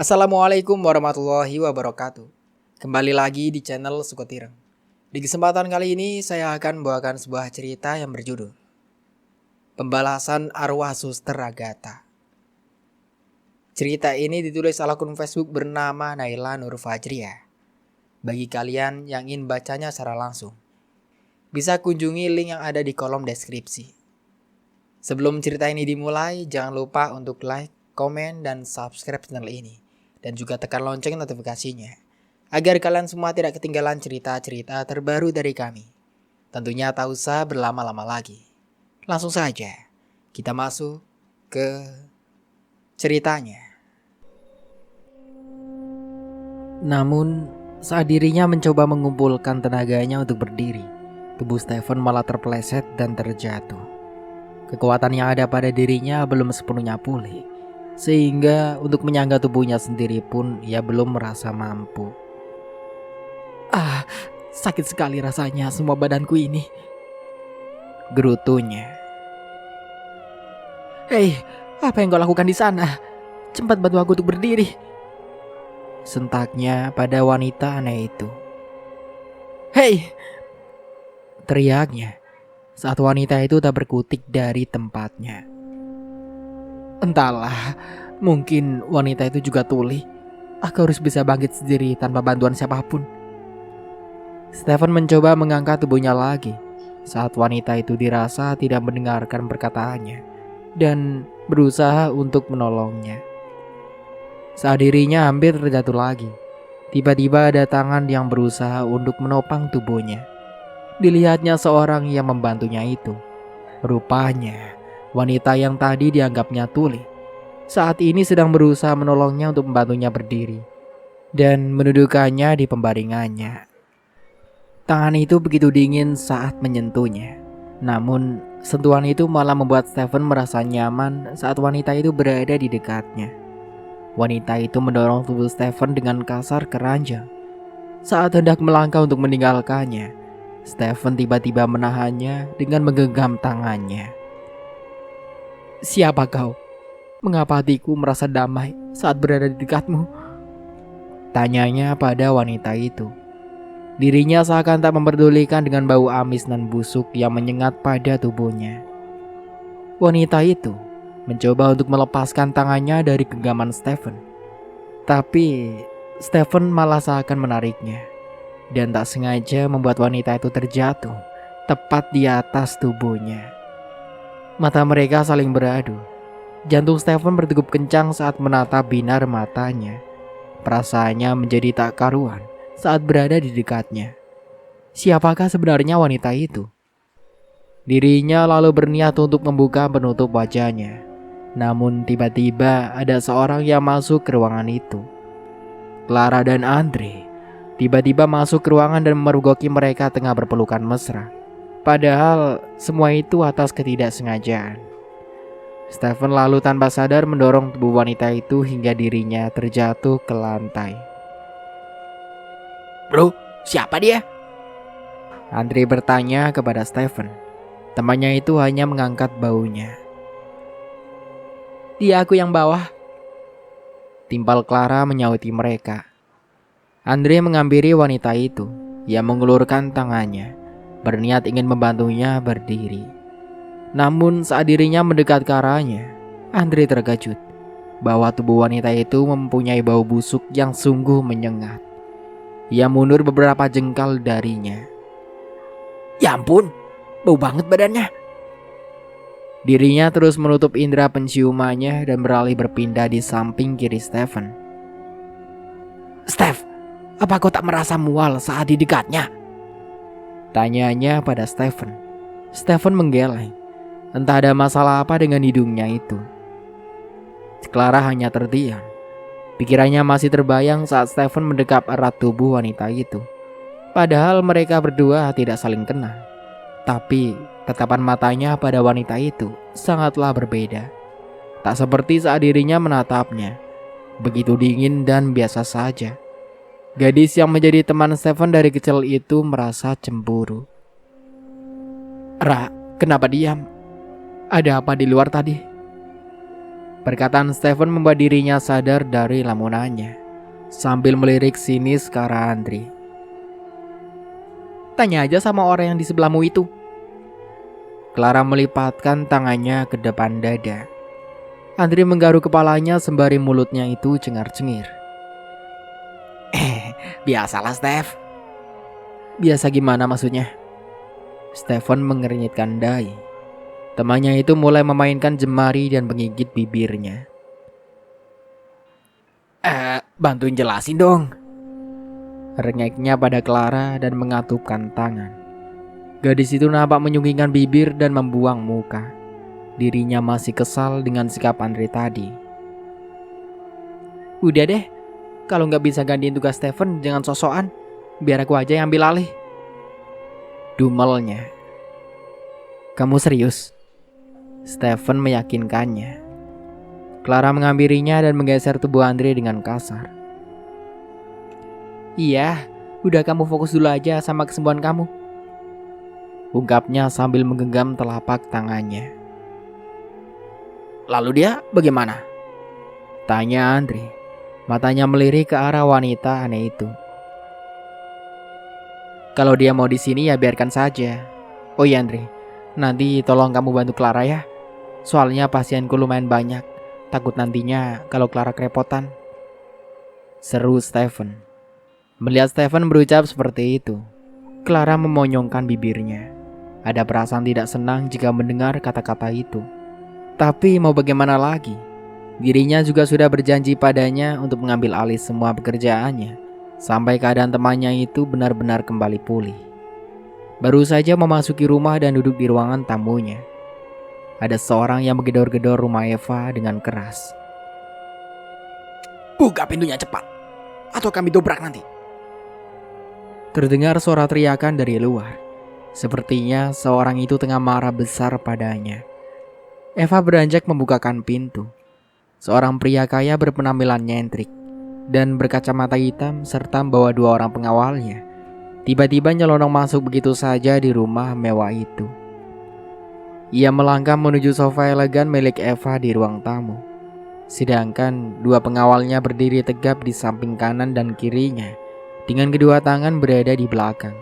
Assalamualaikum warahmatullahi wabarakatuh. Kembali lagi di channel Sukotireng. Di kesempatan kali ini saya akan membawakan sebuah cerita yang berjudul Pembalasan Arwah Suster Agatha. Cerita ini ditulis akun Facebook bernama Naila Nur Fajriah. Bagi kalian yang ingin bacanya secara langsung, bisa kunjungi link yang ada di kolom deskripsi. Sebelum cerita ini dimulai, jangan lupa untuk like, komen, dan subscribe channel ini. Dan juga tekan lonceng notifikasinya, agar kalian semua tidak ketinggalan cerita-cerita terbaru dari kami. Tentunya tak usah berlama-lama lagi. Langsung saja, kita masuk ke ceritanya. Namun, saat dirinya mencoba mengumpulkan tenaganya untuk berdiri, tubuh Stephen malah terpeleset dan terjatuh. Kekuatan yang ada pada dirinya belum sepenuhnya pulih, sehingga untuk menyangga tubuhnya sendiri pun ia belum merasa mampu. Sakit sekali rasanya semua badanku ini, gerutunya. Hei, apa yang kau lakukan di sana? Cepat bantu aku untuk berdiri, sentaknya pada wanita aneh itu. Hei, teriaknya saat wanita itu tak berkutik dari tempatnya. Entahlah, mungkin wanita itu juga tuli. Aku harus bisa bangkit sendiri tanpa bantuan siapapun. Stephen mencoba mengangkat tubuhnya lagi saat wanita itu dirasa tidak mendengarkan perkataannya dan berusaha untuk menolongnya. Saat dirinya hampir terjatuh lagi, tiba-tiba ada tangan yang berusaha untuk menopang tubuhnya. Dilihatnya seorang yang membantunya itu. Rupanya wanita yang tadi dianggapnya tuli saat ini sedang berusaha menolongnya untuk membantunya berdiri dan mendudukannya di pembaringannya. Tangan itu begitu dingin saat menyentuhnya. Namun sentuhan itu malah membuat Stephen merasa nyaman saat wanita itu berada di dekatnya. Wanita itu mendorong tubuh Stephen dengan kasar ke ranjang. Saat hendak melangkah untuk meninggalkannya, Stephen tiba-tiba menahannya dengan menggenggam tangannya. Siapa kau? Mengapa hatiku merasa damai saat berada di dekatmu? Tanyanya pada wanita itu. Dirinya seakan tak memperdulikan dengan bau amis dan busuk yang menyengat pada tubuhnya. Wanita itu mencoba untuk melepaskan tangannya dari genggaman Stephen. Tapi Stephen malah seakan menariknya dan tak sengaja membuat wanita itu terjatuh tepat di atas tubuhnya. Mata mereka saling beradu. Jantung Stephen berdegup kencang saat menatap binar matanya. Perasaannya menjadi tak karuan saat berada di dekatnya. Siapakah sebenarnya wanita itu? Dirinya lalu berniat untuk membuka penutup wajahnya. Namun tiba-tiba ada seorang yang masuk ke ruangan itu. Clara dan Andre tiba-tiba masuk ke ruangan dan memergoki mereka tengah berpelukan mesra. Padahal semua itu atas ketidaksengajaan. Stephen lalu tanpa sadar mendorong tubuh wanita itu hingga dirinya terjatuh ke lantai. Bro, siapa dia? Andre bertanya kepada Stephen. Temannya itu hanya mengangkat baunya. Dia aku yang bawah, timpal Clara menyauti mereka. Andre menghampiri wanita itu. Ia mengulurkan tangannya, berniat ingin membantunya berdiri. Namun saat dirinya mendekat ke arahnya, Andre terkejut bahwa tubuh wanita itu mempunyai bau busuk yang sungguh menyengat. Ia mundur beberapa jengkal darinya. Ya ampun, bau banget badannya. Dirinya terus menutup indera penciumannya dan beralih berpindah di samping kiri Stephen. Steph, apa kau tak merasa mual saat di dekatnya? Tanyanya pada Stephen. Stephen menggeleng. Entah ada masalah apa dengan hidungnya itu. Clara hanya terdiam. Pikirannya masih terbayang saat Stephen mendekap erat tubuh wanita itu. Padahal mereka berdua tidak saling kenal. Tapi tatapan matanya pada wanita itu sangatlah berbeda. Tak seperti saat dirinya menatapnya. Begitu dingin dan biasa saja. Gadis yang menjadi teman Stephen dari kecil itu merasa cemburu. Ra, kenapa diam? Ada apa di luar tadi? Perkataan Stephen membuat dirinya sadar dari lamunannya, sambil melirik sinis ke arah Andri. Tanya aja sama orang yang di sebelahmu itu. Clara melipatkan tangannya ke depan dada. Andri menggaruk kepalanya sembari mulutnya itu cengar-cengir. Biasalah, Steph. Biasa gimana maksudnya? Stephen mengernyitkan dahi. Temannya itu mulai memainkan jemari dan menggigit bibirnya. Bantuin jelasin dong. Rengeknya pada Clara dan mengatupkan tangan. Gadis itu nampak menyunggingkan bibir dan membuang muka. Dirinya masih kesal dengan sikap Andri tadi. Udah deh, kalau nggak bisa gantiin tugas Stephen, jangan sosokan. Biar aku aja yang ambil alih. Dumelnya. Kamu serius? Stephen meyakinkannya. Clara menghampirinya dan menggeser tubuh Andri dengan kasar. Iya, udah kamu fokus dulu aja sama kesembuhan kamu. Ungkapnya sambil menggenggam telapak tangannya. Lalu dia bagaimana? Tanya Andri. Matanya melirik ke arah wanita aneh itu. Kalau dia mau di sini ya biarkan saja. Oh iya Andri, nanti tolong kamu bantu Clara ya. Soalnya pasienku lumayan banyak. Takut nantinya kalau Clara kerepotan. Seru Stephen. Melihat Stephen berucap seperti itu, Clara memonyongkan bibirnya. Ada perasaan tidak senang jika mendengar kata-kata itu. Tapi mau bagaimana lagi? Dirinya juga sudah berjanji padanya untuk mengambil alih semua pekerjaannya sampai keadaan temannya itu benar-benar kembali pulih. Baru saja memasuki rumah dan duduk di ruangan tamunya, ada seorang yang menggedor-gedor rumah Eva dengan keras. Buka pintunya cepat, atau kami dobrak nanti. Terdengar suara teriakan dari luar. Sepertinya seorang itu tengah marah besar padanya. Eva beranjak membukakan pintu. Seorang pria kaya berpenampilan nyentrik dan berkacamata hitam serta membawa 2 orang pengawalnya tiba-tiba nyelonong masuk begitu saja di rumah mewah itu. Ia melangkah menuju sofa elegan milik Eva di ruang tamu. Sedangkan 2 pengawalnya berdiri tegap di samping kanan dan kirinya dengan kedua tangan berada di belakang.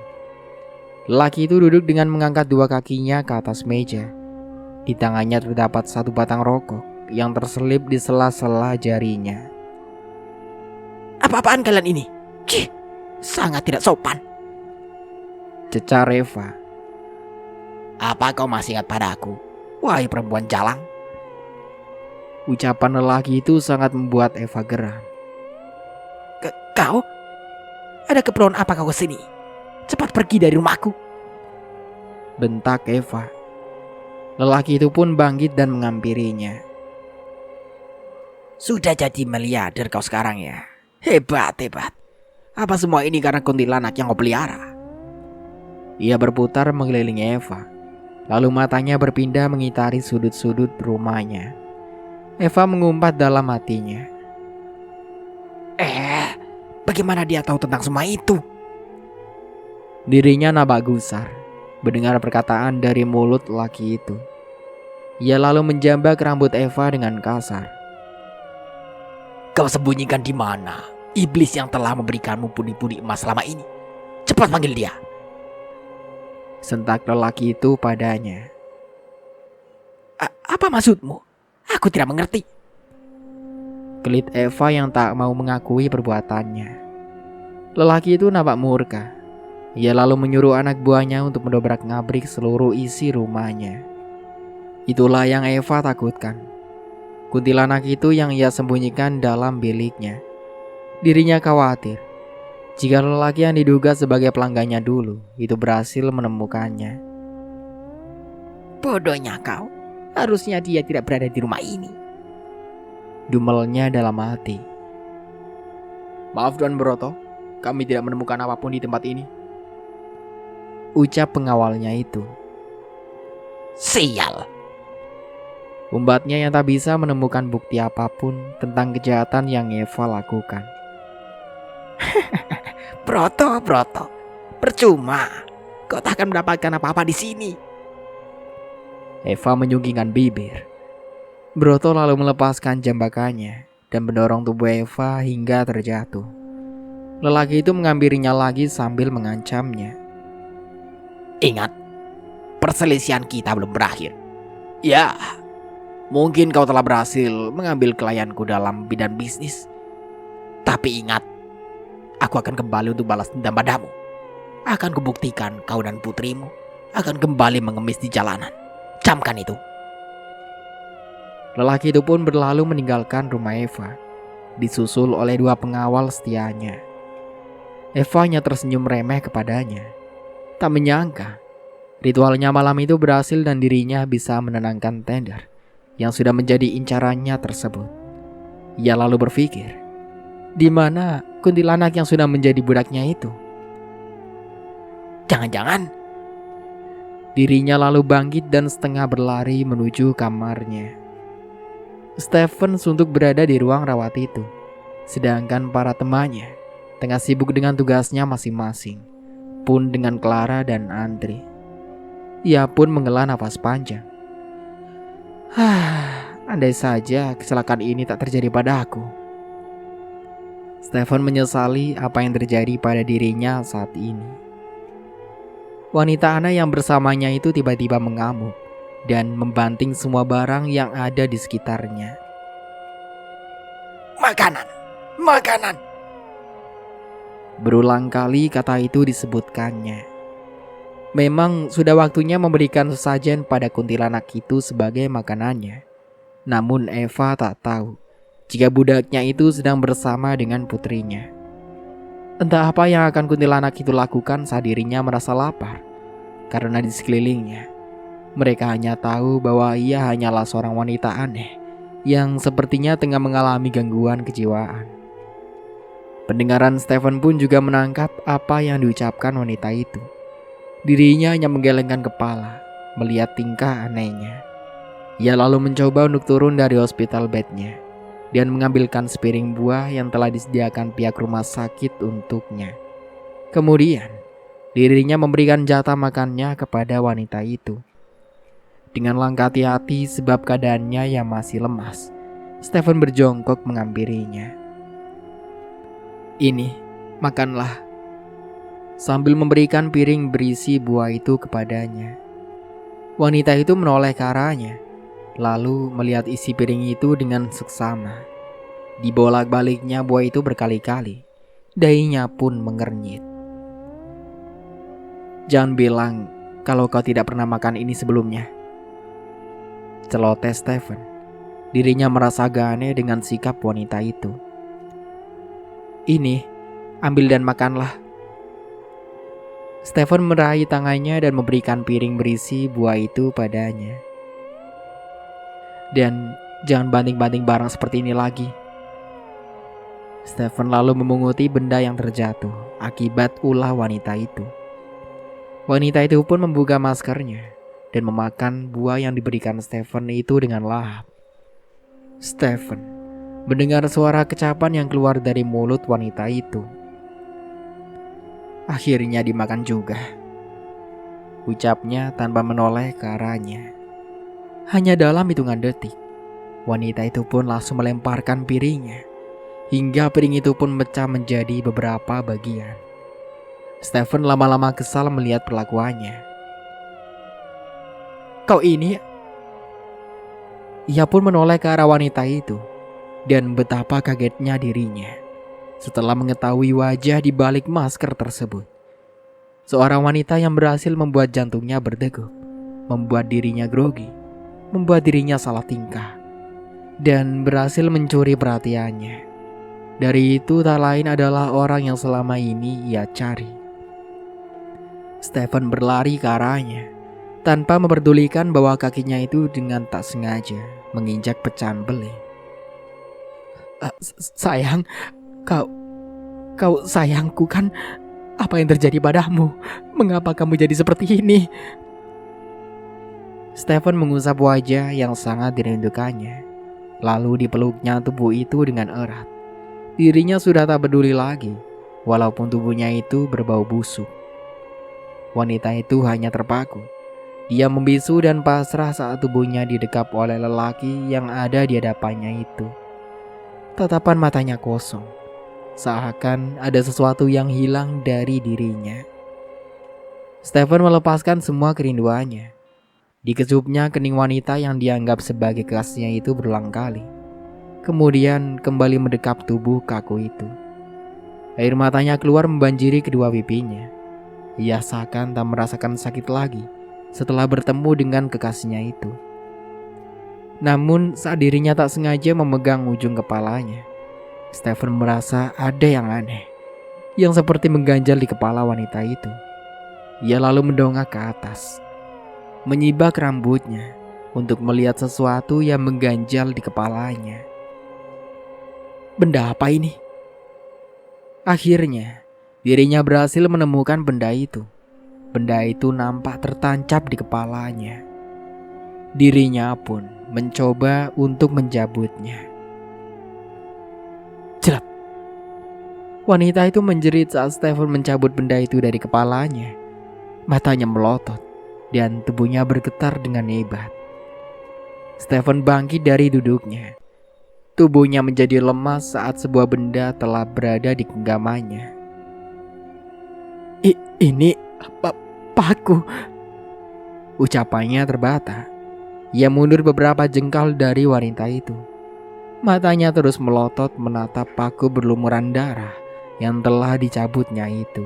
Lelaki itu duduk dengan mengangkat 2 kakinya ke atas meja. Di tangannya terdapat 1 batang rokok yang terselip di sela-sela jarinya. Apa-apaan kalian ini? Cih, sangat tidak sopan. Cecar Eva. Apa kau masih ingat padaku, wahai perempuan jalang? Ucapan lelaki itu sangat membuat Eva geram. Kau? Ada keperluan apa kau kesini? Cepat pergi dari rumahku. Bentak Eva. Lelaki itu pun bangkit dan menghampirinya. Sudah jadi miliarder kau sekarang ya? Hebat. Apa semua ini karena kuntilanak yang kau pelihara? Ia berputar mengelilingi Eva. Lalu matanya berpindah mengitari sudut-sudut rumahnya. Eva mengumpat dalam hatinya. Bagaimana dia tahu tentang semua itu? Dirinya nampak gusar mendengar perkataan dari mulut laki itu. Ia lalu menjambak rambut Eva dengan kasar. Kau sembunyikan di mana iblis yang telah memberikanmu pundi-pundi emas selama ini? Cepat panggil dia. Sentak lelaki itu padanya. Apa maksudmu? Aku tidak mengerti. Kelit Eva yang tak mau mengakui perbuatannya. Lelaki itu nampak murka. Ia lalu menyuruh anak buahnya untuk mendobrak ngabrik seluruh isi rumahnya. Itulah yang Eva takutkan. Kuntilanak itu yang ia sembunyikan dalam biliknya. Dirinya khawatir jika lelaki yang diduga sebagai pelanggannya dulu itu berhasil menemukannya. Bodohnya kau, harusnya dia tidak berada di rumah ini. Dumelnya dalam hati. Maaf Tuan Broto, kami tidak menemukan apapun di tempat ini. Ucap pengawalnya itu. Sial. Umbatnya yang tak bisa menemukan bukti apapun tentang kejahatan yang Eva lakukan. Broto, percuma. Kau tak akan mendapatkan apa-apa di sini. Eva menyunggingkan bibir. Broto lalu melepaskan jambakannya dan mendorong tubuh Eva hingga terjatuh. Lelaki itu mengambilnya lagi sambil mengancamnya. Ingat, perselisihan kita belum berakhir. Ya, mungkin kau telah berhasil mengambil klienku dalam bidang bisnis. Tapi ingat, aku akan kembali untuk balas dendam padamu. Akan kubuktikan kau dan putrimu akan kembali mengemis di jalanan. Camkan itu. Lelaki itu pun berlalu meninggalkan rumah Eva, disusul oleh 2 pengawal setianya. Eva hanya tersenyum remeh kepadanya. Tak menyangka, ritualnya malam itu berhasil dan dirinya bisa menenangkan Tender yang sudah menjadi incarannya tersebut. Ia lalu berpikir, di mana kuntilanak yang sudah menjadi budaknya itu? Jangan-jangan Dirinya lalu bangkit dan setengah berlari menuju kamarnya. Stephen suntuk berada di ruang rawat itu, sedangkan para temannya tengah sibuk dengan tugasnya masing-masing, pun dengan Clara dan Andre. Ia pun menghela nafas panjang. Andai saja kecelakaan ini tak terjadi padaku. Stephen menyesali apa yang terjadi pada dirinya saat ini. Wanita anak yang bersamanya itu tiba-tiba mengamuk dan membanting semua barang yang ada di sekitarnya. makanan, makanan. Berulang kali kata itu disebutkannya. Memang sudah waktunya memberikan sesajen pada kuntilanak itu sebagai makanannya. Namun Eva tak tahu jika budaknya itu sedang bersama dengan putrinya. Entah apa yang akan kuntilanak itu lakukan saat dirinya merasa lapar. Karena di sekelilingnya, mereka hanya tahu bahwa ia hanyalah seorang wanita aneh yang sepertinya tengah mengalami gangguan kejiwaan. Pendengaran Stephen pun juga menangkap apa yang diucapkan wanita itu. Dirinya hanya menggelengkan kepala melihat tingkah anehnya. Ia lalu mencoba untuk turun dari hospital bednya dan mengambilkan sepiring buah yang telah disediakan pihak rumah sakit untuknya. Kemudian, dirinya memberikan jatah makannya kepada wanita itu. Dengan langkah hati-hati sebab keadaannya yang masih lemas, Stephen berjongkok menghampirinya. Ini, makanlah. Sambil memberikan piring berisi buah itu kepadanya. Wanita itu menoleh ke arahnya, lalu melihat isi piring itu dengan seksama. Dibolak-baliknya buah itu berkali-kali, dahinya pun mengernyit. Jangan bilang kalau kau tidak pernah makan ini sebelumnya, celoteh Stephen. Dirinya merasa agak aneh dengan sikap wanita itu. Ini, ambil dan makanlah. Stephen meraih tangannya dan memberikan piring berisi buah itu padanya. Dan jangan banting-banting barang seperti ini lagi. Stephen lalu memunguti benda yang terjatuh akibat ulah wanita itu. Wanita itu pun membuka maskernya dan memakan buah yang diberikan Stephen itu dengan lahap. Stephen mendengar suara kecapan yang keluar dari mulut wanita itu. Akhirnya dimakan juga, ucapnya tanpa menoleh ke arahnya. Hanya dalam hitungan detik, wanita itu pun langsung melemparkan piringnya, hingga piring itu pun pecah menjadi beberapa bagian. Stephen lama-lama kesal melihat perlakuannya. Kau ini? Ia pun menoleh ke arah wanita itu, dan betapa kagetnya dirinya setelah mengetahui wajah di balik masker tersebut. Seorang wanita yang berhasil membuat jantungnya berdegup, membuat dirinya grogi, membuat dirinya salah tingkah, dan berhasil mencuri perhatiannya. Dari itu tak lain adalah orang yang selama ini ia cari. Stephen berlari ke arahnya, tanpa memperdulikan bahwa kakinya itu dengan tak sengaja menginjak pecahan beling. Sayang, kau sayangku kan? Apa yang terjadi padamu? Mengapa kamu jadi seperti ini? Stephen mengusap wajah yang sangat dirindukannya. Lalu dipeluknya tubuh itu dengan erat. Dirinya sudah tak peduli lagi, walaupun tubuhnya itu berbau busuk. Wanita itu hanya terpaku, Dia membisu dan pasrah saat tubuhnya didekap oleh lelaki yang ada di hadapannya itu. Tatapan matanya kosong, seakan ada sesuatu yang hilang dari dirinya. Stephen melepaskan semua kerinduannya. Dikecupnya kening wanita yang dianggap sebagai kekasihnya itu berulang kali. Kemudian kembali mendekap tubuh kaku itu. Air matanya keluar membanjiri kedua pipinya. Ia seakan tak merasakan sakit lagi setelah bertemu dengan kekasihnya itu. Namun saat dirinya tak sengaja memegang ujung kepalanya, Stephen merasa ada yang aneh, yang seperti mengganjal di kepala wanita itu. Ia lalu mendongak ke atas, menyibak rambutnya untuk melihat sesuatu yang mengganjal di kepalanya. Benda apa ini? Akhirnya, dirinya berhasil menemukan benda itu. Benda itu nampak tertancap di kepalanya. Dirinya pun mencoba untuk menjabutnya. Jelap. Wanita itu menjerit saat Stephen mencabut benda itu dari kepalanya. Matanya melotot dan tubuhnya bergetar dengan hebat. Stephen bangkit dari duduknya. Tubuhnya menjadi lemas saat sebuah benda telah berada di genggamannya. Ini paku. Ucapannya terbata. Ia mundur beberapa jengkal dari wanita itu. Matanya terus melotot menatap paku berlumuran darah yang telah dicabutnya itu.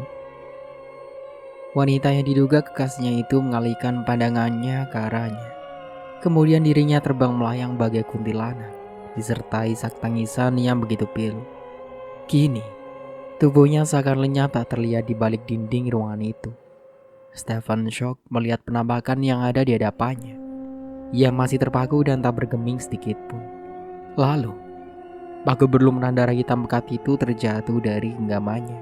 Wanita yang diduga kekasihnya itu mengalihkan pandangannya ke arahnya. Kemudian dirinya terbang melayang bagai kuntilanak, disertai sak tangisan yang begitu pilu. Kini, tubuhnya seakan lenyap tak terlihat di balik dinding ruangan itu. Stephen shock melihat penampakan yang ada di hadapannya. Ia masih terpaku dan tak bergeming sedikit pun. Lalu, paku berlumuran darah hitam pekat itu terjatuh dari genggamannya,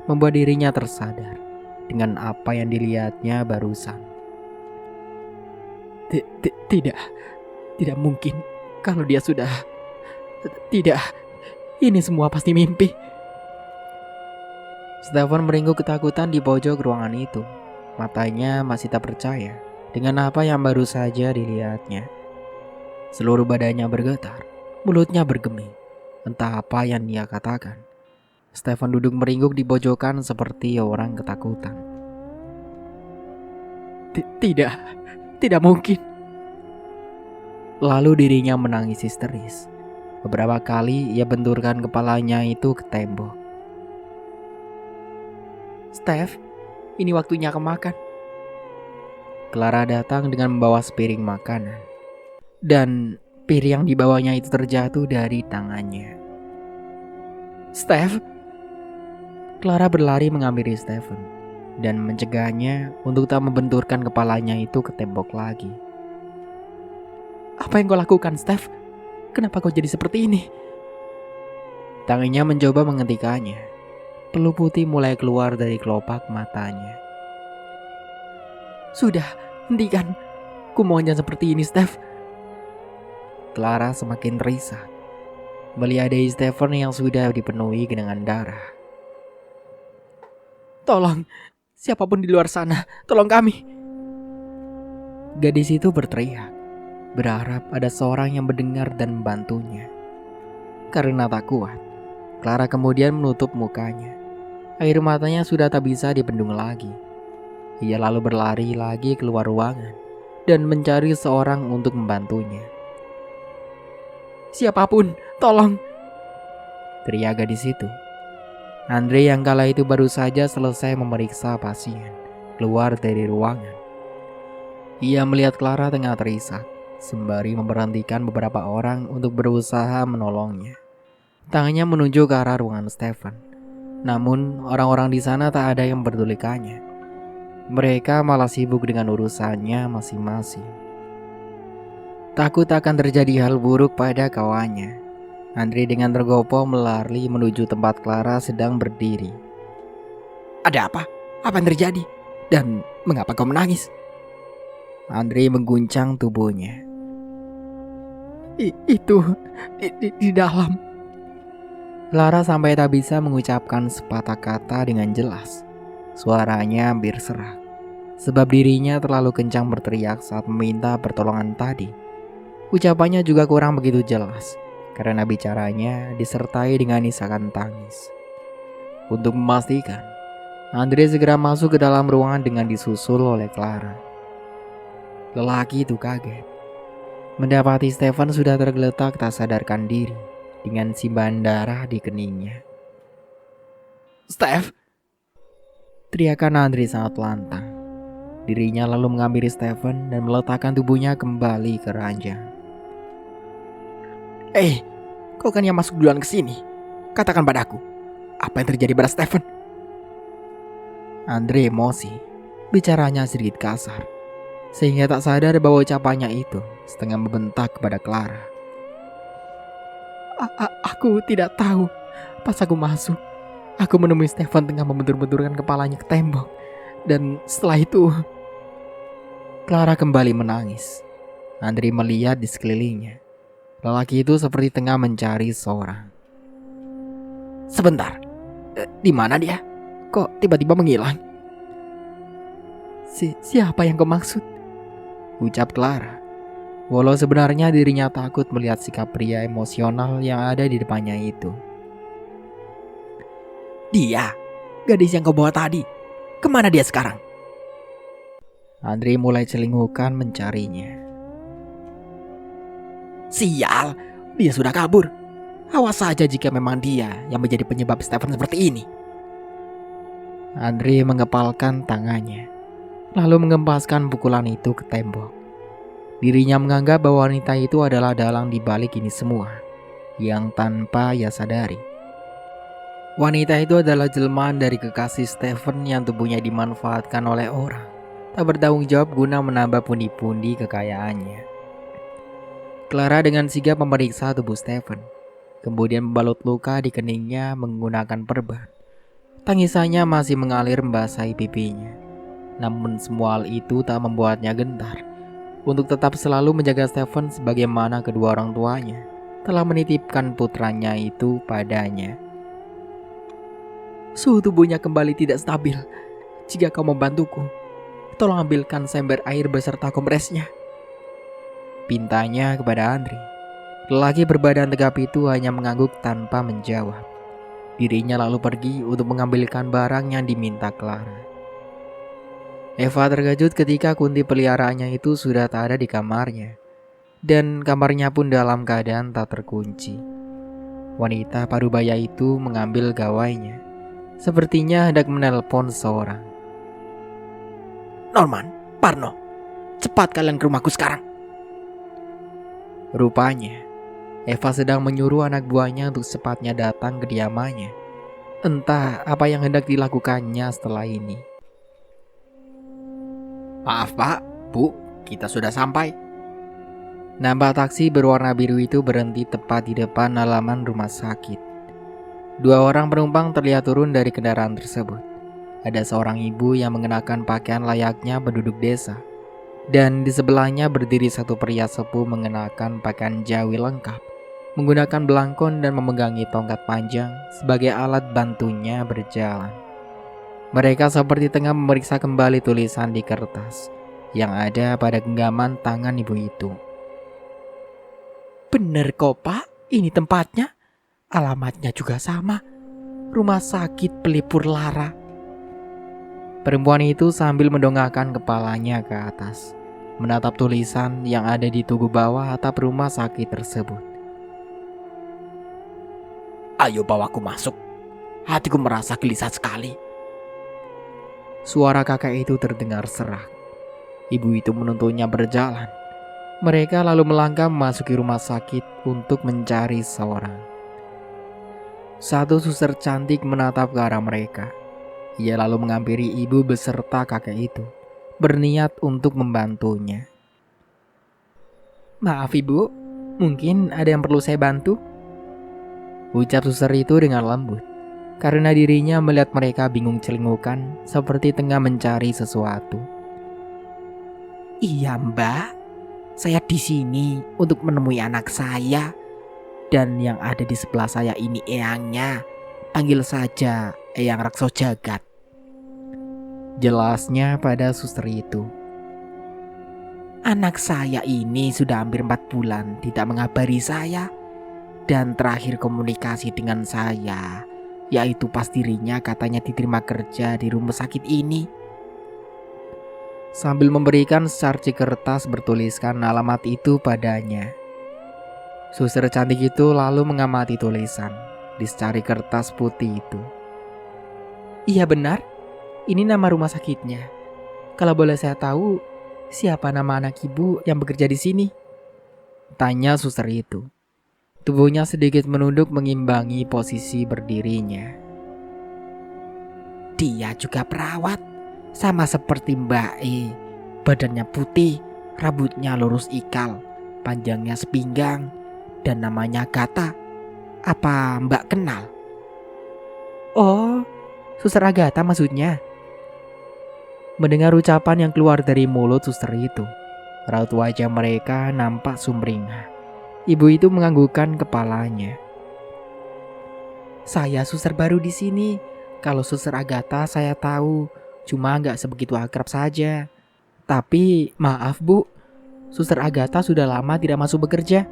membuat dirinya tersadar dengan apa yang dilihatnya barusan. Tidak mungkin kalau dia sudah... Tidak, ini semua pasti mimpi. Stephen meringkuk ketakutan di pojok ruangan itu. Matanya masih tak percaya dengan apa yang baru saja dilihatnya. Seluruh badannya bergetar, mulutnya bergeming. Entah apa yang dia katakan. Stephen duduk meringkuk di pojokan seperti orang ketakutan. Tidak mungkin. Lalu dirinya menangis histeris. Beberapa kali ia benturkan kepalanya itu ke tembok. Steph, ini waktunya aku makan. Clara datang dengan membawa sepiring makanan. Dan piring yang dibawanya itu terjatuh dari tangannya. Steph. Clara berlari menghampiri Stephen dan mencegahnya untuk tak membenturkan kepalanya itu ke tembok lagi. Apa yang kau lakukan, Steph? Kenapa kau jadi seperti ini? Tangannya mencoba menghentikannya. Peluh putih mulai keluar dari kelopak matanya. Sudah, hentikan. Ku mohon jangan seperti ini, Steph. Clara semakin risah melihat Stephen yang sudah dipenuhi genangan darah. Tolong, siapapun di luar sana, tolong kami. Gadis itu berteriak, berharap ada seorang yang mendengar dan membantunya. Karena tak kuat, Clara kemudian menutup mukanya. Air matanya sudah tak bisa dibendung lagi. Ia lalu berlari lagi keluar ruangan dan mencari seorang untuk membantunya. Siapapun, tolong! Teriak gadis itu. Andre yang kala itu baru saja selesai memeriksa pasien keluar dari ruangan. Ia melihat Clara tengah terisak, sembari memberhentikan beberapa orang untuk berusaha menolongnya. Tangannya menuju ke arah ruangan Stephen. Namun orang-orang di sana tak ada yang mempedulikannya. Mereka malah sibuk dengan urusannya masing-masing. Takut akan terjadi hal buruk pada kawannya, Andre dengan tergopoh melari menuju tempat Clara sedang berdiri. Ada apa? Apa yang terjadi? Dan mengapa kau menangis? Andre mengguncang tubuhnya. Itu di dalam. Clara sampai tak bisa mengucapkan sepatah kata dengan jelas. Suaranya hampir serak. sebab dirinya terlalu kencang berteriak saat meminta pertolongan tadi. Ucapannya juga kurang begitu jelas karena bicaranya disertai dengan isakan tangis. Untuk memastikan, Andre segera masuk ke dalam ruangan dengan disusul oleh Clara. Lelaki itu kaget mendapati Stefan sudah tergeletak tak sadarkan diri dengan simbahan darah di keningnya. Steph, Teriakan Andre sangat lantang. Dirinya lalu mengambil Stefan dan meletakkan tubuhnya kembali ke ranjang. kau kan yang masuk duluan ke sini. Katakan padaku, apa yang terjadi pada Stephen? Andre emosi, bicaranya sedikit kasar, sehingga tak sadar bahwa ucapannya itu setengah membentak kepada Clara. Aku tidak tahu. Pas aku masuk, aku menemui Stefan tengah membentur-benturkan kepalanya ke tembok. Dan setelah itu, Clara kembali menangis. Andre melihat di sekelilingnya. Lelaki itu seperti tengah mencari seorang. Sebentar, di mana dia? Kok tiba-tiba menghilang? Siapa yang kau maksud? Ucap Clara. Walau sebenarnya dirinya takut melihat sikap pria emosional yang ada di depannya itu. Dia, gadis yang kau bawa tadi. Kemana dia sekarang? Andre mulai celingukan mencarinya. Sial, dia sudah kabur. Awas saja jika memang dia yang menjadi penyebab Stephen seperti ini. Andre mengepalkan tangannya, lalu mengempaskan pukulan itu ke tembok. Dirinya menganggap bahwa wanita itu adalah dalang di balik ini semua, yang tanpa ia sadari. Wanita itu adalah jelmaan dari kekasih Stephen yang tubuhnya dimanfaatkan oleh orang, tak bertanggung jawab guna menambah pundi-pundi kekayaannya. Clara dengan sigap memeriksa tubuh Stephen, kemudian membalut luka di keningnya menggunakan perban. Tangisannya masih mengalir membasahi pipinya. Namun semua hal itu tak membuatnya gentar. Untuk tetap selalu menjaga Stephen sebagaimana kedua orang tuanya telah menitipkan putranya itu padanya. Suhu tubuhnya kembali tidak stabil. Jika kau membantuku, tolong ambilkan seember air beserta kompresnya, pintanya kepada Andre. Lelaki berbadan tegap itu hanya mengangguk tanpa menjawab. Dirinya lalu pergi untuk mengambilkan barang yang diminta Clara. Eva terkejut ketika kunti peliharaannya itu sudah tak ada di kamarnya. Dan kamarnya pun dalam keadaan tak terkunci. Wanita parubaya itu mengambil gawainya. Sepertinya hendak menelpon seorang. Norman, Parno, cepat kalian ke rumahku sekarang. Rupanya, Eva sedang menyuruh anak buahnya untuk secepatnya datang ke kediamannya. Entah apa yang hendak dilakukannya setelah ini. Maaf Pak, Bu, kita sudah sampai. Nampak taksi berwarna biru itu berhenti tepat di depan halaman rumah sakit. Dua orang penumpang terlihat turun dari kendaraan tersebut. Ada seorang ibu yang mengenakan pakaian layaknya penduduk desa. Dan di sebelahnya berdiri satu pria sepuh mengenakan pakaian Jawi lengkap, menggunakan belangkon dan memegangi tongkat panjang sebagai alat bantunya berjalan. Mereka seperti tengah memeriksa kembali tulisan di kertas yang ada pada genggaman tangan ibu itu. Bener kok Pak, ini tempatnya. Alamatnya juga sama. Rumah sakit Pelipur Lara. Perempuan itu sambil mendongakkan kepalanya ke atas, menatap tulisan yang ada di tugu bawah atap rumah sakit tersebut. Ayo bawaku masuk. Hatiku merasa gelisah sekali. Suara kakek itu terdengar serak. Ibu itu menuntunnya berjalan. Mereka lalu melangkah memasuki rumah sakit untuk mencari seorang. Satu suster cantik menatap ke arah mereka. Ia lalu menghampiri ibu beserta kakek itu, berniat untuk membantunya. Maaf ibu, mungkin ada yang perlu saya bantu? Ucap suster itu dengan lembut, karena dirinya melihat mereka bingung celingukan seperti tengah mencari sesuatu. Iya mbak, saya di sini untuk menemui anak saya. Dan yang ada di sebelah saya ini eyangnya. Panggil saja Eyang Rakso Jagat. Jelasnya pada suster itu. Anak saya ini sudah hampir 4 bulan tidak mengabari saya. Dan terakhir komunikasi dengan saya, yaitu pas dirinya katanya diterima kerja di rumah sakit ini. Sambil memberikan secarcik kertas bertuliskan alamat itu padanya. Suster cantik itu lalu mengamati tulisan di secari kertas putih itu. Iya benar, ini nama rumah sakitnya. Kalau boleh saya tahu, siapa nama anak ibu yang bekerja di sini? Tanya suster itu. Tubuhnya sedikit menunduk mengimbangi posisi berdirinya. Dia juga perawat, sama seperti Mbak E. Badannya putih, rambutnya lurus ikal, panjangnya sepinggang, dan namanya Gata. Apa Mbak kenal? Oh, suster Agatha maksudnya. Mendengar ucapan yang keluar dari mulut suster itu, raut wajah mereka nampak sumringah. Ibu itu menganggukkan kepalanya. Saya suster baru di sini. Kalau suster Agatha saya tahu, cuma nggak sebegitu akrab saja. Tapi maaf bu, suster Agatha sudah lama tidak masuk bekerja.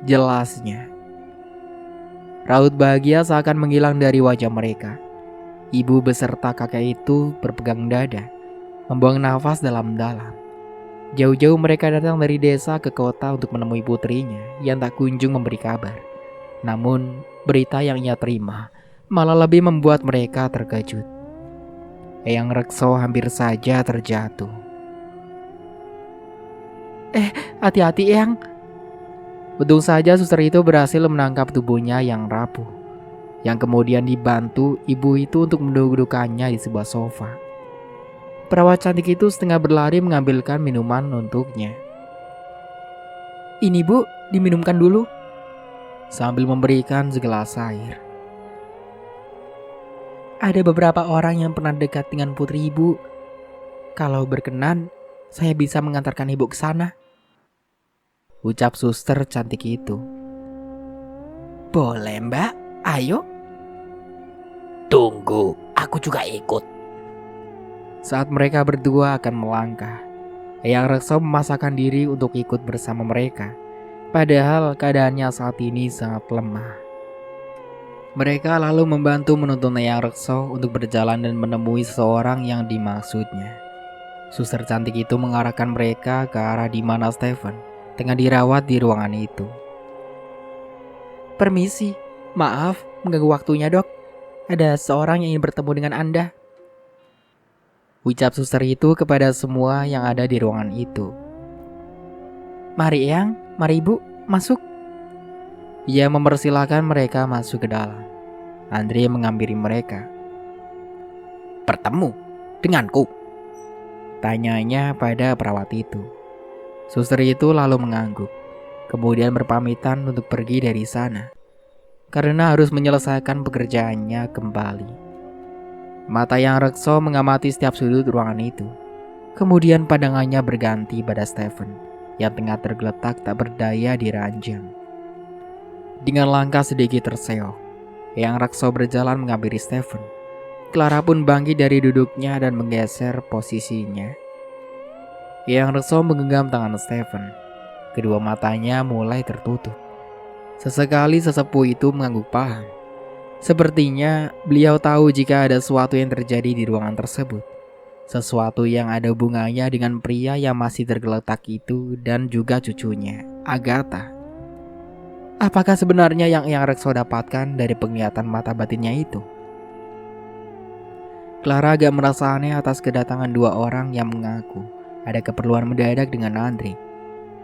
Jelasnya. Raut bahagia seakan menghilang dari wajah mereka. Ibu beserta kakek itu berpegang dada, membuang nafas dalam-dalam. Jauh-jauh mereka datang dari desa ke kota untuk menemui putrinya yang tak kunjung memberi kabar. Namun, berita yang ia terima malah lebih membuat mereka terkejut. Eyang Rekso hampir saja terjatuh. Hati-hati Eyang. Untung saja suster itu berhasil menangkap tubuhnya yang rapuh, yang kemudian dibantu ibu itu untuk mendudukkannya di sebuah sofa. Perawat cantik itu setengah berlari mengambilkan minuman untuknya. Ini bu, diminumkan dulu. Sambil memberikan segelas air. Ada beberapa orang yang pernah dekat dengan putri ibu. Kalau berkenan, saya bisa mengantarkan ibu ke sana. Ucap suster cantik itu. Boleh Mbak, ayo. Tunggu, aku juga ikut. Saat mereka berdua akan melangkah, Eyang Rekso memasakkan diri untuk ikut bersama mereka. Padahal keadaannya saat ini sangat lemah. Mereka lalu membantu menuntun Eyang Rekso untuk berjalan dan menemui seseorang yang dimaksudnya. Suster cantik itu mengarahkan mereka ke arah di mana Stephen tengah dirawat di ruangan itu. Permisi, maaf mengganggu waktunya dok. Ada seorang yang ingin bertemu dengan Anda. Ucap suster itu kepada semua yang ada di ruangan itu. Mari Eyang, mari ibu, masuk. Ia mempersilahkan mereka masuk ke dalam. Andre menghampiri mereka. Bertemu denganku? Tanyanya pada perawat itu. Suster itu lalu mengangguk, kemudian berpamitan untuk pergi dari sana, karena harus menyelesaikan pekerjaannya kembali. Mata Eyang Rekso mengamati setiap sudut ruangan itu. Kemudian pandangannya berganti pada Stephen yang tengah tergeletak tak berdaya di ranjang. Dengan langkah sedikit terseok, Eyang Rekso berjalan menghampiri Stephen. Clara pun bangkit dari duduknya dan menggeser posisinya. Eyang Rekso menggenggam tangan Stephen. Kedua matanya mulai tertutup. Sesekali sesepuh itu mengangguk paham. Sepertinya beliau tahu jika ada sesuatu yang terjadi di ruangan tersebut. Sesuatu yang ada hubungannya dengan pria yang masih tergeletak itu dan juga cucunya, Agatha. Apakah sebenarnya yang Eyang Rekso dapatkan dari penglihatan mata batinnya itu? Clara agak merasa aneh atas kedatangan dua orang yang mengaku ada keperluan mendadak dengan Andre.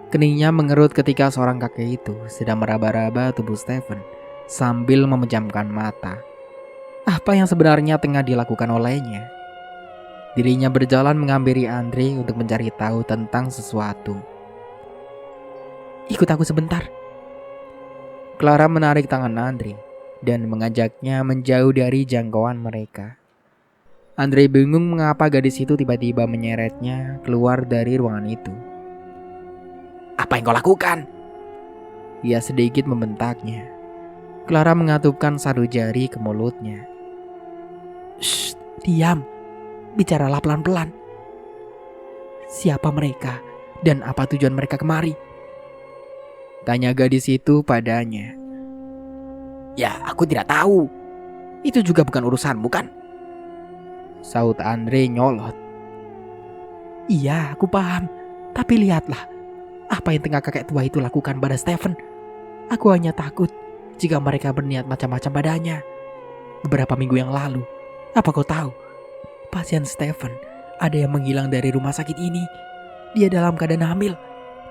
Keningnya mengerut ketika seorang kakek itu sedang meraba-raba tubuh Stephen sambil memejamkan mata. Apa yang sebenarnya tengah dilakukan olehnya? Dirinya berjalan menghampiri Andre untuk mencari tahu tentang sesuatu. Ikut aku sebentar. Clara menarik tangan Andre dan mengajaknya menjauh dari jangkauan mereka. Andre bingung mengapa gadis itu tiba-tiba menyeretnya keluar dari ruangan itu. Apa yang kau lakukan? Ia sedikit membentaknya. Clara mengatupkan satu jari ke mulutnya. Shh, diam. bicaralah pelan-pelan. Siapa mereka dan apa tujuan mereka kemari? Tanya gadis itu padanya. Ya, aku tidak tahu. Itu juga bukan urusanmu kan? Saut Andre nyolot. Iya, aku paham. Tapi lihatlah apa yang tengah kakek tua itu lakukan pada Stephen. Aku hanya takut jika mereka berniat macam-macam padanya. Beberapa minggu yang lalu, apa kau tahu? Pasien Stephen ada yang menghilang dari rumah sakit ini. Dia dalam keadaan hamil.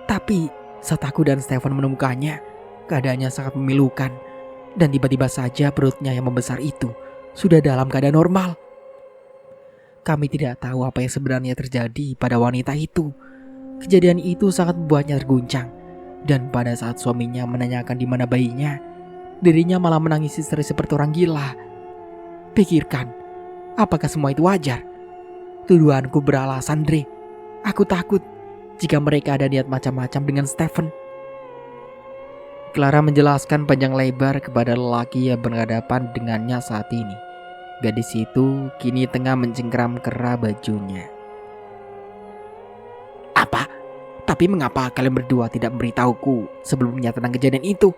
Tapi saat aku dan Stephen menemukannya, keadaannya sangat memilukan. Dan tiba-tiba saja perutnya yang membesar itu sudah dalam keadaan normal. Kami tidak tahu apa yang sebenarnya terjadi pada wanita itu. Kejadian itu sangat membuatnya terguncang. Dan pada saat suaminya menanyakan di mana bayinya, dirinya malah menangis histeris seperti orang gila. Pikirkan, apakah semua itu wajar? Tuduhanku beralasan, Dre. Aku takut jika mereka ada niat macam-macam dengan Stephen. Clara menjelaskan panjang lebar kepada lelaki yang berhadapan dengannya saat ini. Gadis itu kini tengah mencengkram kera bajunya. Apa? Tapi mengapa kalian berdua tidak memberitahuku sebelumnya tentang kejadian itu?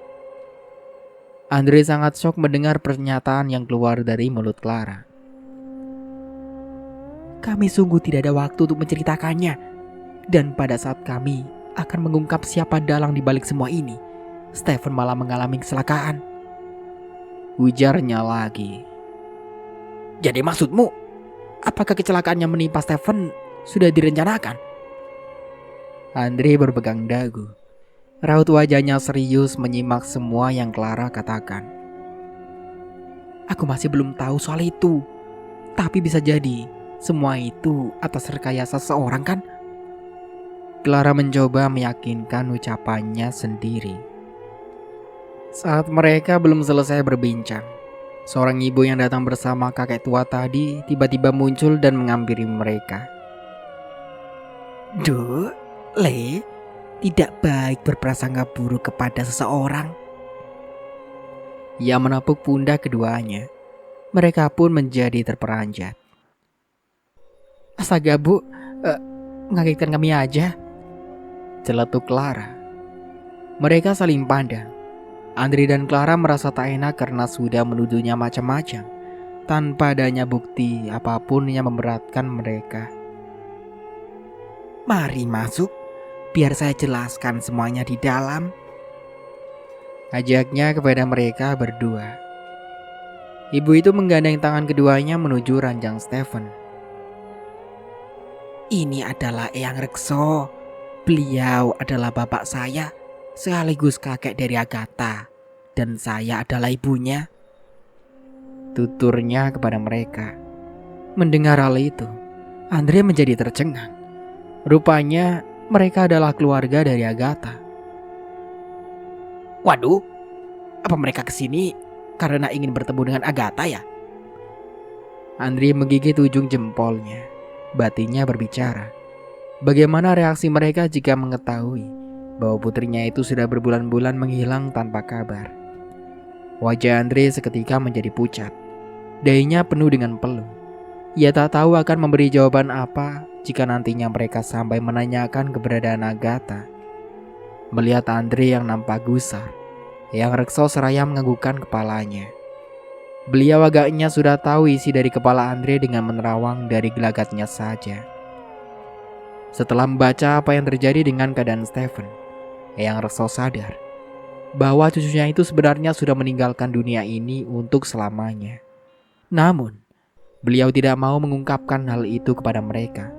Andre sangat shock mendengar pernyataan yang keluar dari mulut Clara. Kami sungguh tidak ada waktu untuk menceritakannya. Dan pada saat kami akan mengungkap siapa dalang di balik semua ini, Stephen malah mengalami kecelakaan. Ujarnya lagi. Jadi maksudmu, apakah kecelakaan yang menimpa Stephen sudah direncanakan? Andre berpegang dagu. Raut wajahnya serius menyimak semua yang Clara katakan. Aku masih belum tahu soal itu. Tapi bisa jadi semua itu atas rekayasa seseorang kan? Clara mencoba meyakinkan ucapannya sendiri. Saat mereka belum selesai berbincang, seorang ibu yang datang bersama kakek tua tadi tiba-tiba muncul dan menghampiri mereka. Duh, Le, tidak baik berprasangka buruk kepada seseorang. Ia menepuk pundak keduanya. Mereka pun menjadi terperanjat. Astaga bu, mengagetkan kami aja. Celetuk Clara. Mereka saling pandang. Andre dan Clara merasa tak enak karena sudah menuduhnya macam-macam, tanpa adanya bukti apapun yang memberatkan mereka. Mari masuk, biar saya jelaskan semuanya di dalam. Ajaknya kepada mereka berdua. Ibu itu menggandeng tangan keduanya menuju ranjang Stephen. Ini adalah Eyang Rekso. Beliau adalah bapak saya, sekaligus kakek dari Agatha. Dan saya adalah ibunya. Tuturnya kepada mereka. Mendengar hal itu, Andre menjadi tercengang. Rupanya mereka adalah keluarga dari Agatha. Waduh, apa mereka kesini karena ingin bertemu dengan Agatha ya? Andre menggigit ujung jempolnya. Batinnya berbicara. Bagaimana reaksi mereka jika mengetahui bahwa putrinya itu sudah berbulan-bulan menghilang tanpa kabar. Wajah Andre seketika menjadi pucat. Dahinya penuh dengan peluh. Ia tak tahu akan memberi jawaban apa jika nantinya mereka sampai menanyakan keberadaan Agatha. Melihat Andre yang nampak gusar, Eyang Rekso seraya menganggukkan kepalanya. Beliau agaknya sudah tahu isi dari kepala Andre dengan menerawang dari gelagatnya saja. Setelah membaca apa yang terjadi dengan keadaan Stephen, Eyang Rekso sadar bahwa cucunya itu sebenarnya sudah meninggalkan dunia ini untuk selamanya. Namun, beliau tidak mau mengungkapkan hal itu kepada mereka,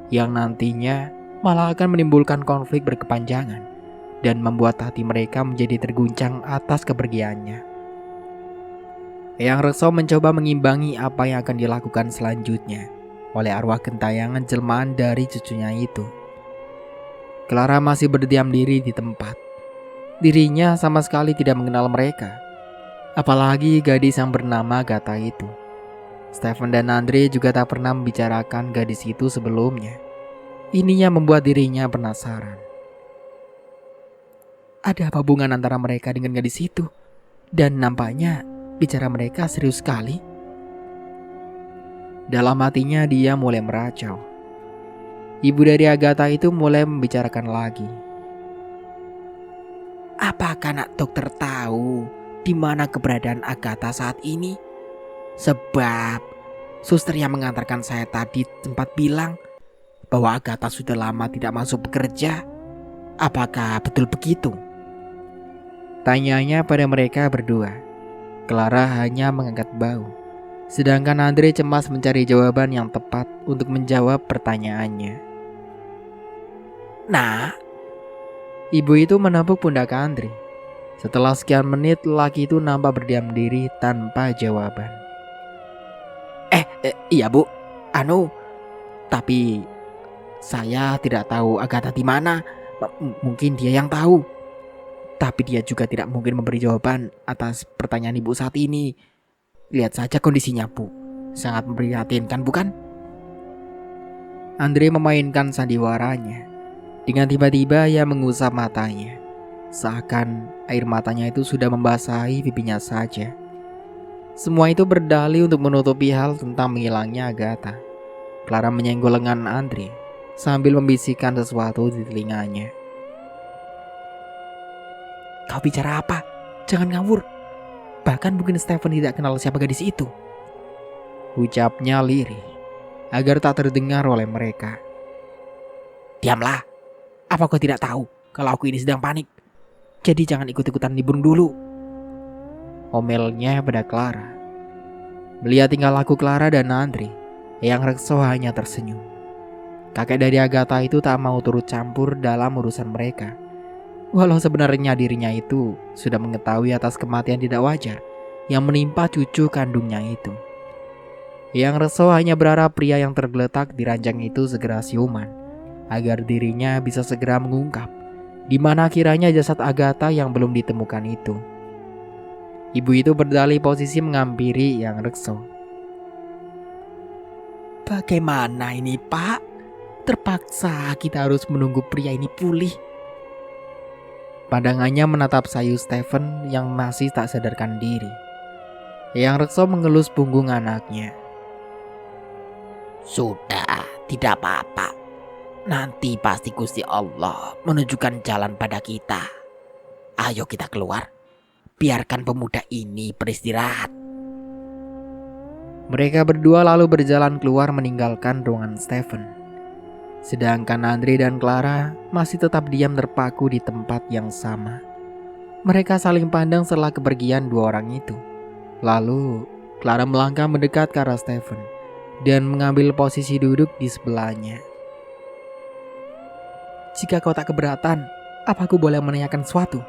yang nantinya malah akan menimbulkan konflik berkepanjangan dan membuat hati mereka menjadi terguncang atas kepergiannya. Eyang Rekso mencoba mengimbangi apa yang akan dilakukan selanjutnya oleh arwah gentayangan jelmaan dari cucunya itu. Clara masih berdiam diri di tempat. Dirinya sama sekali tidak mengenal mereka, apalagi gadis yang bernama Agatha itu. Stephen dan Andre juga tak pernah membicarakan gadis itu sebelumnya. Ini yang membuat dirinya penasaran. Ada apa hubungan antara mereka dengan gadis itu? Dan nampaknya bicara mereka serius sekali. Dalam hatinya dia mulai meracau. Ibu dari Agatha itu mulai membicarakan lagi. Apakah nak dokter tahu di mana keberadaan Agatha saat ini? Sebab suster yang mengantarkan saya tadi sempat bilang bahwa Agatha sudah lama tidak masuk bekerja. Apakah betul begitu? Tanyanya pada mereka berdua. Clara hanya mengangkat bahu, sedangkan Andre cemas mencari jawaban yang tepat untuk menjawab pertanyaannya. Nah, Ibu itu menepuk pundak Andre. Setelah sekian menit, lelaki itu nampak berdiam diri tanpa jawaban. Iya bu, tapi saya tidak tahu Agatha di mana. Mungkin dia yang tahu. Tapi dia juga tidak mungkin memberi jawaban atas pertanyaan ibu saat ini. Lihat saja kondisinya bu, sangat memprihatinkan bukan? Andre memainkan sandiwaranya. Dengan tiba-tiba ia mengusap matanya. Seakan air matanya itu sudah membasahi pipinya saja. Semua itu berdalih untuk menutupi hal tentang menghilangnya Agatha. Clara menyenggol lengan Andre sambil membisikkan sesuatu di telinganya. Kau bicara apa? Jangan ngawur. Bahkan mungkin Stephen tidak kenal siapa gadis itu. Ucapnya lirih agar tak terdengar oleh mereka. Diamlah. Apa kau tidak tahu kalau aku ini sedang panik? Jadi jangan ikut-ikutan libur dulu. Omelnya pada Clara. Melihat tingkah laku Clara dan Andre, Eyang Rekso hanya tersenyum. Kakek dari Agatha itu tak mau turut campur dalam urusan mereka. Walau sebenarnya dirinya itu sudah mengetahui atas kematian tidak wajar yang menimpa cucu kandungnya itu. Eyang Rekso hanya berharap pria yang tergeletak di ranjang itu segera siuman, agar dirinya bisa segera mengungkap di mana kiranya jasad Agatha yang belum ditemukan itu. Ibu itu berdalih posisi menghampiri Eyang Rekso. Bagaimana ini pak? Terpaksa kita harus menunggu pria ini pulih. Pandangannya menatap sayu Stephen yang masih tak sadarkan diri. Eyang Rekso mengelus punggung anaknya. Sudah, tidak apa-apa. Nanti pasti Gusti Allah menunjukkan jalan pada kita. Ayo kita keluar. Biarkan pemuda ini beristirahat. Mereka berdua lalu berjalan keluar meninggalkan ruangan Stephen. Sedangkan Andre dan Clara masih tetap diam terpaku di tempat yang sama. Mereka saling pandang setelah kepergian dua orang itu. Lalu Clara melangkah mendekat ke arah Stephen dan mengambil posisi duduk di sebelahnya. Jika kau tak keberatan, apa aku boleh menanyakan sesuatu?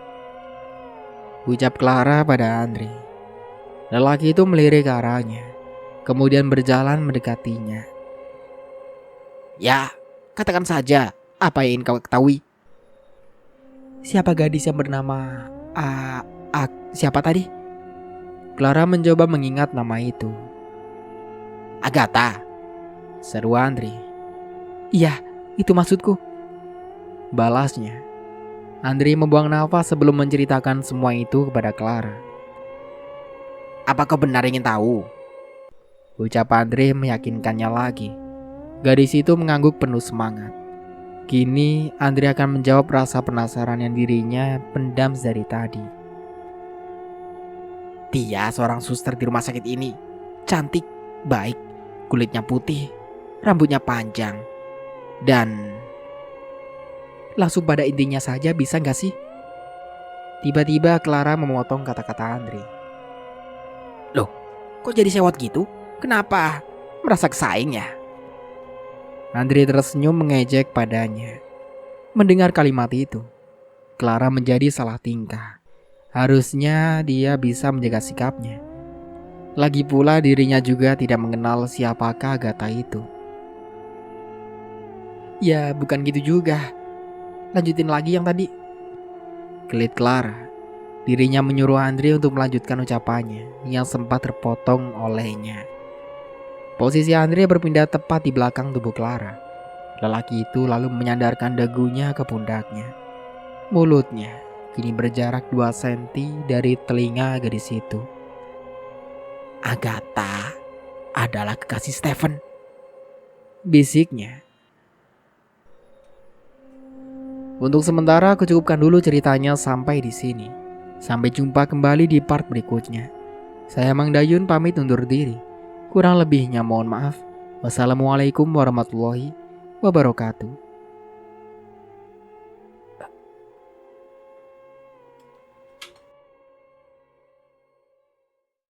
Ucap Clara pada Andre. Lelaki itu melirik ke arahnya, kemudian berjalan mendekatinya. Ya, katakan saja apa yang ingin kau ketahui. Siapa gadis yang bernama siapa tadi? Clara mencoba mengingat nama itu. Agatha, seru Andre. Iya, itu maksudku. Balasnya. Andre membuang nafas sebelum menceritakan semua itu kepada Clara. Apa kau benar ingin tahu? Ucap Andre meyakinkannya lagi. Gadis itu mengangguk penuh semangat. Kini Andre akan menjawab rasa penasaran yang dirinya pendam dari tadi. Dia seorang suster di rumah sakit ini. Cantik, baik, kulitnya putih, rambutnya panjang, dan langsung pada intinya saja bisa gak sih? Tiba-tiba Clara memotong kata-kata Andre. Loh, kok jadi sewot gitu? Kenapa? Merasa kesaing ya? Andre tersenyum mengejek padanya. Mendengar kalimat itu, Clara menjadi salah tingkah. Harusnya dia bisa menjaga sikapnya. Lagi pula dirinya juga tidak mengenal siapakah Agatha itu. Ya bukan gitu juga. Lanjutin lagi yang tadi. Kelit Clara. Dirinya menyuruh Andre untuk melanjutkan ucapannya yang sempat terpotong olehnya. Posisi Andre berpindah tepat di belakang tubuh Clara. Lelaki itu lalu menyandarkan dagunya ke pundaknya. Mulutnya kini berjarak 2 cm dari telinga gadis itu. Agatha, adalah kekasih Stephen. Bisiknya. Untuk sementara aku cukupkan dulu ceritanya sampai di sini. Sampai jumpa kembali di part berikutnya. Saya Mang Dayun pamit undur diri. Kurang lebihnya mohon maaf. Wassalamualaikum warahmatullahi wabarakatuh.